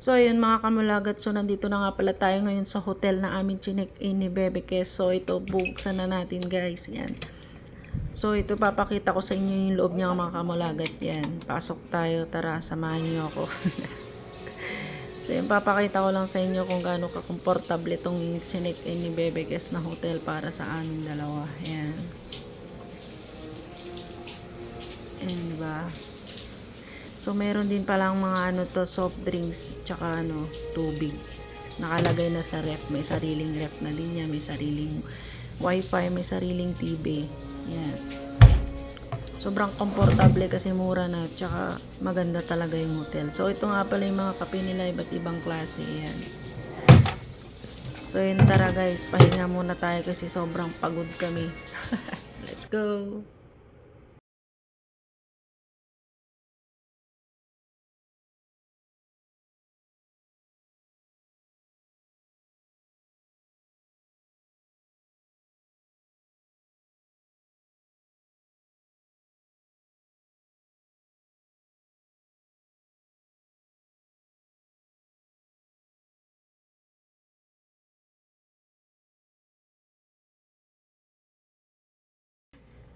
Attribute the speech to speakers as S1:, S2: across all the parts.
S1: So ayun mga kamulagat, so nandito na nga pala tayo ngayon sa hotel na aming chinek-in ni Bebe Kes. So ito, buksan na natin guys, yan. So ito, papakita ko sa inyo yung loob niya mga kamulagat, yan. Pasok tayo, tara, samahan niyo ako. So yun, papakita ko lang sa inyo kung gaano ka-komportable itong chinek-in ni Bebe Kes na hotel para sa aming dalawa, yan. Ayan, diba? So, meron din palang mga soft drinks, tsaka tubig. Nakalagay na sa ref. May sariling ref na din yan. May sariling wifi, may sariling TV. Yan. Sobrang komportable kasi mura na, tsaka maganda talaga yung hotel. So, ito nga pala yung mga kape nila, iba't ibang klase. Yan. So, yun, tara guys. Pahinga muna tayo kasi sobrang pagod kami. Let's go!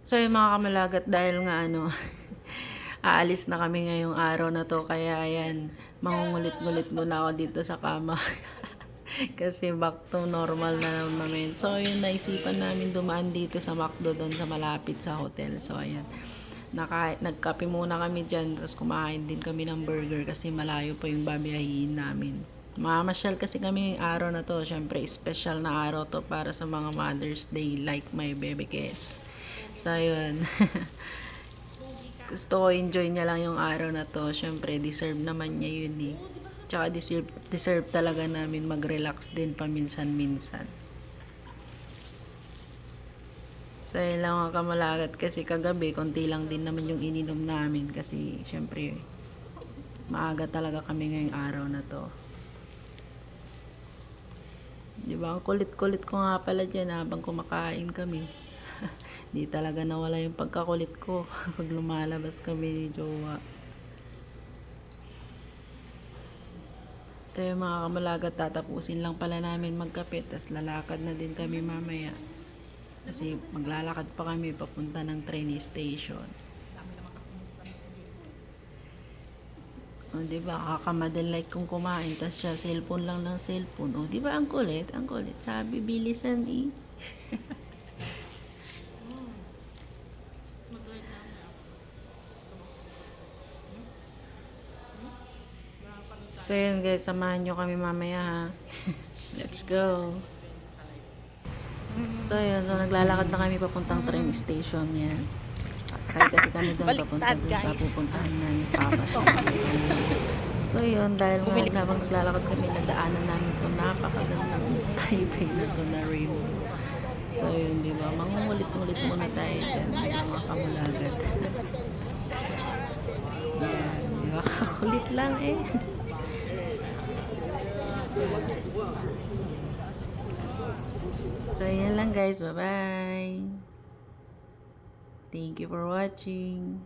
S1: So yung mga kamalagat, dahil nga aalis na kami ngayong araw na to, kaya ayan, mangungulit-ngulit muna ako dito sa kama. Kasi back to normal na naman. So yun, naisipan namin dumaan dito sa McDo doon sa malapit sa hotel. So ayan, nagkape muna kami dyan, tapos kumain din kami ng burger kasi malayo pa yung babiyahin namin. Mamasyal kasi kami yung araw na to. Syempre, special na araw to para sa mga Mother's Day like my Bebe Kes. So, yun. Gusto ko enjoy niya lang yung araw na to. Syempre, deserve naman niya yun eh. Tsaka deserve talaga namin mag-relax din paminsan-minsan. So, yun lang mga kamalagat kasi kagabi, konti lang din naman yung ininom namin kasi syempre, maaga talaga kami ngayong araw na to. Diba? Ang kulit-kulit ko nga pala dyan habang kumakain kami. Di talaga nawala yung pagkakulit ko pag lumalabas kami ni Jowa. So yung mga kamalagat, tatapusin lang pala namin magkape, tas lalakad na din kami mamaya. Kasi maglalakad pa kami papunta ng train station. O, diba? Kakamadal like kung kumain, tas siya cellphone lang ng cellphone. O, diba? Ang kulit, ang kulit. Sabi, bilisan eh. So yun guys, samahan nyo kami mamaya ha. Let's go. So yun, so naglalakad na kami papuntang train station yan. Sakay kasi kami doon papunta doon sa pupuntahan namin Papa siya. So yun, dahil nga habang naglalakad kami, nadaanan namin ito napakagandang Taipei na to na rainbow. So yun, di ba? Mangungulit-ngulit muna tayo dyan, mga kamulagat. Yan, di ba? Kakulit lang eh. So, yan lang guys. Bye-bye. Thank you for watching.